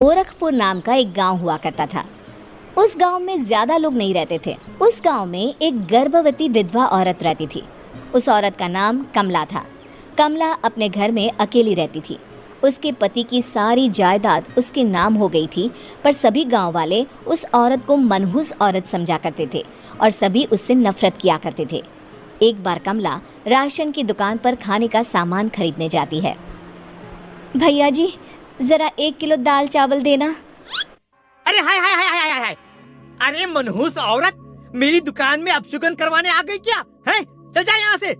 गोरखपुर नाम का एक गांव हुआ करता था। उस गांव में ज्यादा लोग नहीं रहते थे। उस गांव में एक गर्भवती विधवा औरत रहती थी। उस औरत का नाम कमला था। कमला अपने घर में अकेली रहती थी। उसके पति की सारी जायदाद उसके नाम हो गई थी, पर सभी गांव वाले उस औरत को मनहूस औरत समझा करते थे और सभी उससे नफरत किया करते थे। एक बार कमला राशन की दुकान पर खाने का सामान खरीदने जाती है। भैया जी, जरा 1 किलो दाल चावल देना। अरे हाय हाय हाय हाय हाय, अरे मनहूस औरत, मेरी दुकान में अपशुगन करवाने आ गई क्या? हैं? चल जा यहाँ से,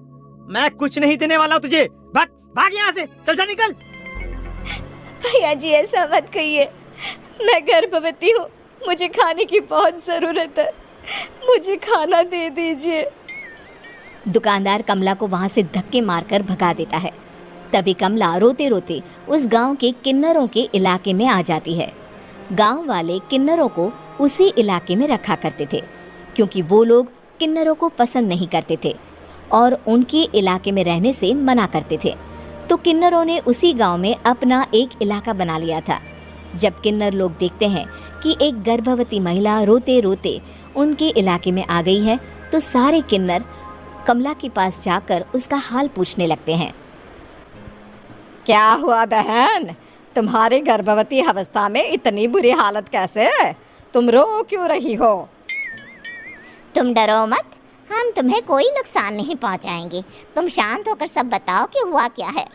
मैं कुछ नहीं देने वाला हूँ तुझे। भाग भाग यहाँ से, चल जा, निकल। भैया जी, ऐसा मत कहिए, मैं गर्भवती हूँ, मुझे खाने की बहुत ज़रूरत है, मुझे खाना दे दीजिए। दुकानदार कमला को वहाँ से धक्के मारकर भगा देता है। तभी कमला रोते रोते उस गांव के किन्नरों के इलाके में आ जाती है। गांव वाले किन्नरों को उसी इलाके में रखा करते थे, क्योंकि वो लोग किन्नरों को पसंद नहीं करते थे और उनके इलाके में रहने से मना करते थे। तो किन्नरों ने उसी गांव में अपना एक इलाका बना लिया था। जब किन्नर लोग देखते हैं कि एक गर्भवती महिला रोते रोते उनके इलाके में आ गई है, तो सारे किन्नर कमला के पास जाकर उसका हाल पूछने लगते हैं। क्या हुआ बहन, तुम्हारी गर्भवती अवस्था में इतनी बुरी हालत कैसे? तुम रो क्यों रही हो? तुम डरो मत, हम तुम्हें कोई नुकसान नहीं पहुंचाएंगे। तुम शांत होकर सब बताओ कि हुआ क्या है।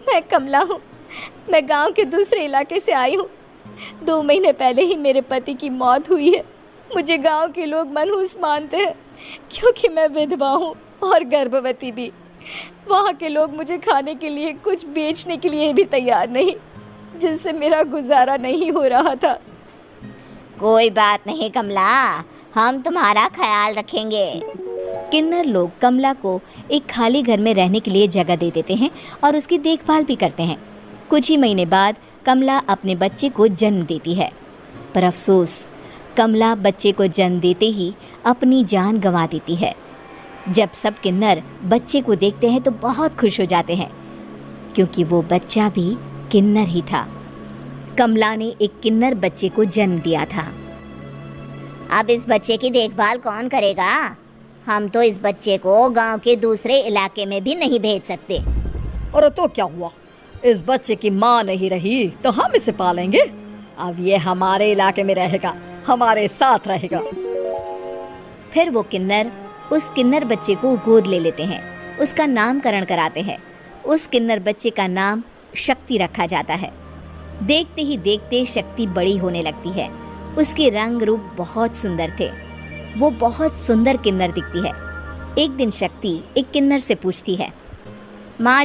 मैं कमला हूँ, मैं गांव के दूसरे इलाके से आई हूँ। 2 महीने पहले ही मेरे पति की मौत हुई है। मुझे गांव के लोग मनहूस मानते हैं, क्योंकि मैं विधवा हूँ और गर्भवती भी। वहाँ के लोग मुझे खाने के लिए कुछ बेचने के लिए भी तैयार नहीं, जिससे मेरा गुजारा नहीं हो रहा था। कोई बात नहीं कमला, हम तुम्हारा ख्याल रखेंगे। किन्नर लोग कमला को एक खाली घर में रहने के लिए जगह दे देते हैं और उसकी देखभाल भी करते हैं। कुछ ही महीने बाद कमला अपने बच्चे को जन्म देती है, पर अफसोस, कमला बच्चे को जन्म देते ही अपनी जान गंवा देती है। जब सब किन्नर बच्चे को देखते हैं तो बहुत खुश हो जाते हैं, क्योंकि वो बच्चा भी किन्नर ही था। कमला ने एक किन्नर बच्चे को जन्म दिया था। अब इस बच्चे की देखभाल कौन करेगा? हम तो इस बच्चे को गांव के दूसरे इलाके में भी नहीं भेज सकते। और तो क्या हुआ, इस बच्चे की माँ नहीं रही तो हम इसे पालेंगे। अब ये हमारे इलाके में रहेगा, हमारे साथ रहेगा। फिर वो किन्नर उस किन्नर बच्चे को गोद ले लेते हैं, उसका नामकरण कराते हैं। उस किन्नर बच्चे का नाम शक्ति रखा जाता है। देखते ही देखते शक्ति बड़ी होने लगती है। उसके रंग रूप बहुत सुंदर थे। वो बहुत सुंदर किन्नर दिखती है। एक दिन शक्ति एक किन्नर से पूछती है, माँ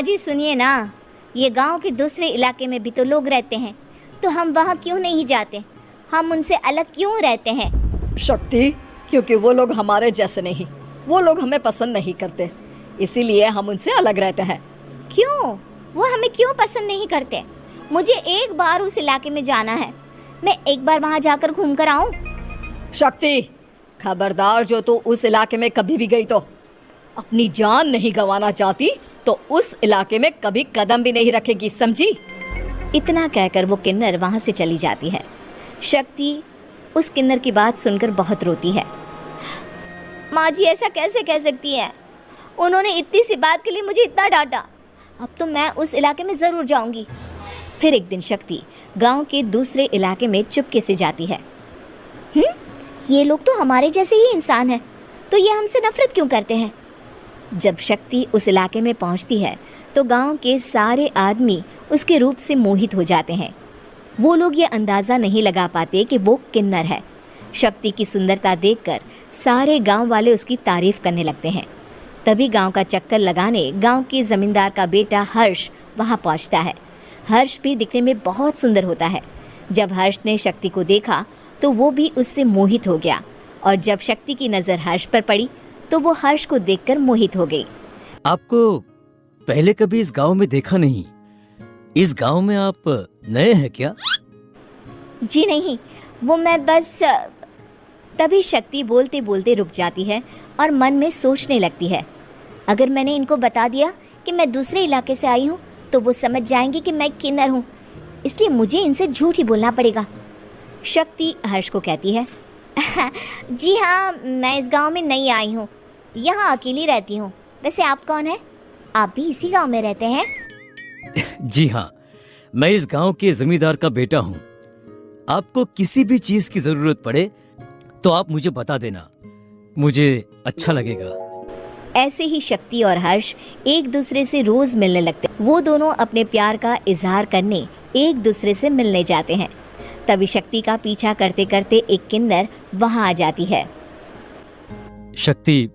जी सुनिए ना, ये गांव के दूसरे इलाके में भी तो लोग रहते हैं, तो हम वहाँ क्यों नहीं जाते? हम उनसे अलग क्यों रहते हैं? शक्ति, क्योंकि वो लोग हमारे जैसे नहीं, वो लोग हमें पसंद नहीं करते, इसीलिए हम उनसे अलग रहते हैं। क्यों? वो हमें क्यों पसंद नहीं करते? मुझे एक बार उस इलाके में जाना है, मैं एक बार वहाँ जाकर घूम कर आऊँ। शक्ति, खबरदार, जो तू उस इलाके में कभी भी गई तो अपनी जान नहीं गंवाना चाहती तो उस इलाके में कभी कदम भी नहीं रखेगी, समझी? इतना कहकर वो किन्नर वहाँ से चली जाती है। शक्ति उस किन्नर की बात सुनकर बहुत रोती है। माँ जी, ऐसा कैसे कह सकती है? उन्होंने इतनी सी बात के लिए मुझे इतना डांटा। अब तो मैं उस इलाके में ज़रूर जाऊंगी। फिर एक दिन शक्ति गांव के दूसरे इलाके में चुपके से जाती है। ये लोग तो हमारे जैसे ही इंसान हैं, तो ये हमसे नफरत क्यों करते हैं? जब शक्ति उस इलाके में पहुंचती है तो गांव के सारे आदमी उसके रूप से मोहित हो जाते हैं। वो लोग ये अंदाज़ा नहीं लगा पाते कि वो किन्नर है। शक्ति की सुंदरता देखकर सारे गांव वाले उसकी तारीफ करने लगते हैं। तभी गांव का चक्कर लगाने गांव के ज़मींदार का बेटा हर्ष वहां पहुंचता है। हर्ष भी दिखने में बहुत सुंदर होता है। जब हर्ष ने शक्ति को देखा तो वो भी उससे मोहित हो गया, और जब शक्ति की नज़र हर्ष पर पड़ी तो वो हर्ष को देखकर मोहित हो गई। आपको पहले कभी इस गांव में देखा नहीं। इस गांव में आप नए हैं क्या? जी नहीं, वो मैं बस। तभी शक्ति बोलते बोलते रुक जाती है और मन में सोचने लगती है, अगर मैंने इनको बता दिया कि मैं दूसरे इलाके से आई हूँ तो वो समझ जाएंगे कि मैं किन्नर हूँ, इसलिए मुझे इनसे झूठ ही बोलना पड़ेगा। शक्ति हर्ष को कहती है, जी हाँ, मैं इस गांव में नई आई हूँ, यहाँ अकेली रहती हूँ। वैसे आप कौन हैं? आप भी इसी गांव में रहते हैं? जी हाँ, मैं इस गांव के जमींदार का बेटा हूँ। आपको किसी भी चीज की जरूरत पड़े तो आप मुझे बता देना, मुझे अच्छा लगेगा। ऐसे ही शक्ति और हर्ष एक दूसरे से रोज मिलने लगते। वो दोनों अपने प्यार का इजहार करने एक दूसरे से मिलने जाते हैं। तभी शक्ति का पीछा करते करते एक किन्नर वहां आ जाती है। शक्ति,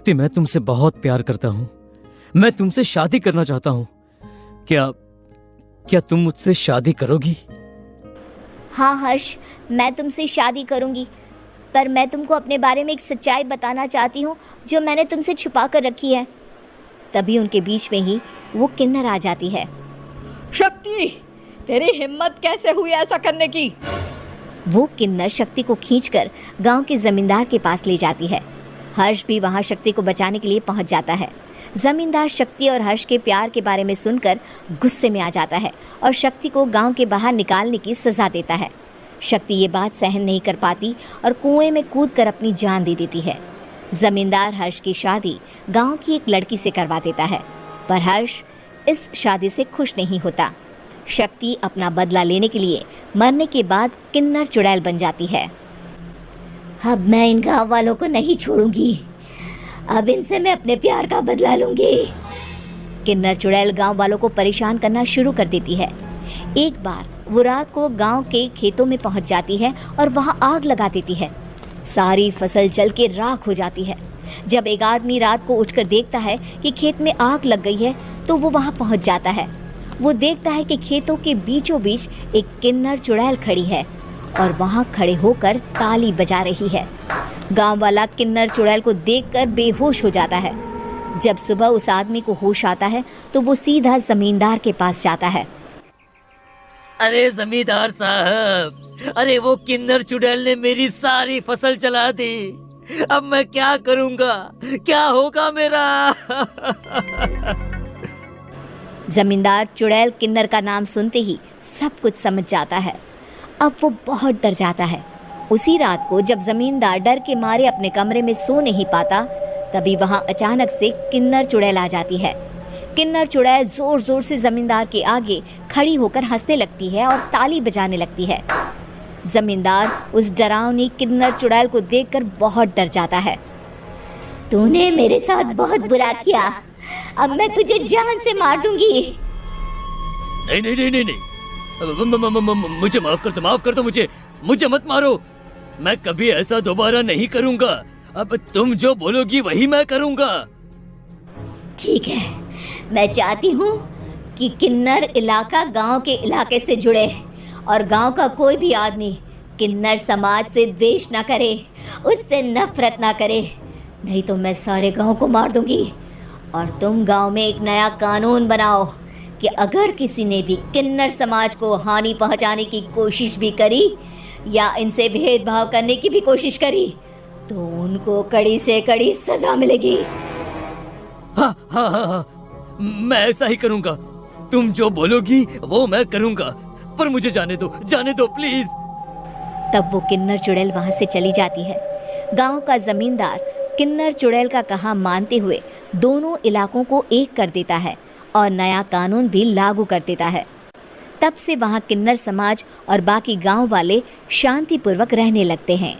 मैं तुमसे बहुत प्यार करता हूँ। मैं तुमसे शादी करना चाहता हूँ। क्या तुम मुझसे शादी करोगी? हाँ हर्ष, मैं तुमसे शादी करूँगी, पर मैं तुमको अपने बारे में एक सच्चाई बताना चाहती हूँ जो मैंने तुमसे छुपा कर रखी है। तभी उनके बीच में ही वो किन्नर आ जाती है। शक्ति, तेरी हिम्मत कैसे हुई ऐसा करने की? वो किन्नर शक्ति को खींचकर गांव के जमींदार के पास ले जाती है। हर्ष भी वहां शक्ति को बचाने के लिए पहुंच जाता है। जमींदार शक्ति और हर्ष के प्यार के बारे में सुनकर गुस्से में आ जाता है और शक्ति को गांव के बाहर निकालने की सजा देता है। शक्ति ये बात सहन नहीं कर पाती और कुएं में कूदकर अपनी जान दे देती है। जमींदार हर्ष की शादी गांव की एक लड़की से करवा देता है, पर हर्ष इस शादी से खुश नहीं होता। शक्ति अपना बदला लेने के लिए मरने के बाद किन्नर चुड़ैल बन जाती है। अब मैं इन गाँव वालों को नहीं छोड़ूंगी, अब इनसे मैं अपने प्यार का बदला लूंगी। किन्नर चुड़ैल गांव वालों को परेशान करना शुरू कर देती है। एक बार वो रात को गांव के खेतों में पहुंच जाती है और वहां आग लगा देती है। सारी फसल जल के राख हो जाती है। जब एक आदमी रात को उठकर देखता है कि खेत में आग लग गई है तो वो वहां पहुंच जाता है। वो देखता है कि खेतों के बीचों बीच एक किन्नर चुड़ैल खड़ी है और वहां खड़े होकर ताली बजा रही है। गांव वाला किन्नर चुड़ैल को देखकर बेहोश हो जाता है। जब सुबह उस आदमी को होश आता है तो वो सीधा जमींदार के पास जाता है। अरे जमींदार साहब, अरे वो किन्नर चुड़ैल ने मेरी सारी फसल चला दी। अब मैं क्या करूंगा? क्या होगा मेरा? जमींदार चुड़ैल किन्नर का नाम सुनते ही सब कुछ समझ जाता है। अब वो बहुत डर जाता है। उसी रात को जब जमींदार डर के मारे अपने कमरे में सो नहीं पाता, तभी वहां अचानक से किन्नर चुड़ैल आ जाती है। किन्नर चुड़ैल जोर जोर से जमींदार के आगे खड़ी होकर हंसने लगती है और ताली बजाने लगती है। जमींदार उस डरावनी किन्नर चुड़ैल को देखकर बहुत डर जाता है। तूने मेरे साथ बहुत बुरा किया, अब मैं तुझे जान से मार दूंगी। नहीं नहीं नहीं नहीं नहीं, मुझे माफ कर दो, मुझे मत मारो। मैं कभी ऐसा दोबारा नहीं करूंगा। अब तुम जो बोलोगी वही मैं करूंगा। ठीक है, मैं चाहती हूँ कि किन्नर इलाका गांव के इलाके से जुड़े और गांव का कोई भी आदमी किन्नर समाज से द्वेष न करे, उससे नफरत न करे, नहीं तो मैं सारे गांव को मार दूंगी। और तुम गांव में एक नया कानून बनाओ कि अगर किसी ने भी किन्नर समाज को हानि पहुंचाने की कोशिश भी करी या इनसे भेदभाव करने की भी कोशिश करी तो उनको कड़ी से कड़ी सजा मिलेगी। हाँ हाँ हाँ हाँ, मैं ऐसा ही करूंगा। तुम जो बोलोगी वो मैं करूंगा, पर मुझे जाने दो प्लीज। तब वो किन्नर चुड़ैल वहां से चली जाती है। गांव का जमींदार किन्नर चुड़ैल का कहा मानते हुए दोनों इलाकों को एक कर देता है और नया कानून भी लागू कर देता है। तब से वहां किन्नर समाज और बाकी गांव वाले शांतिपूर्वक रहने लगते हैं।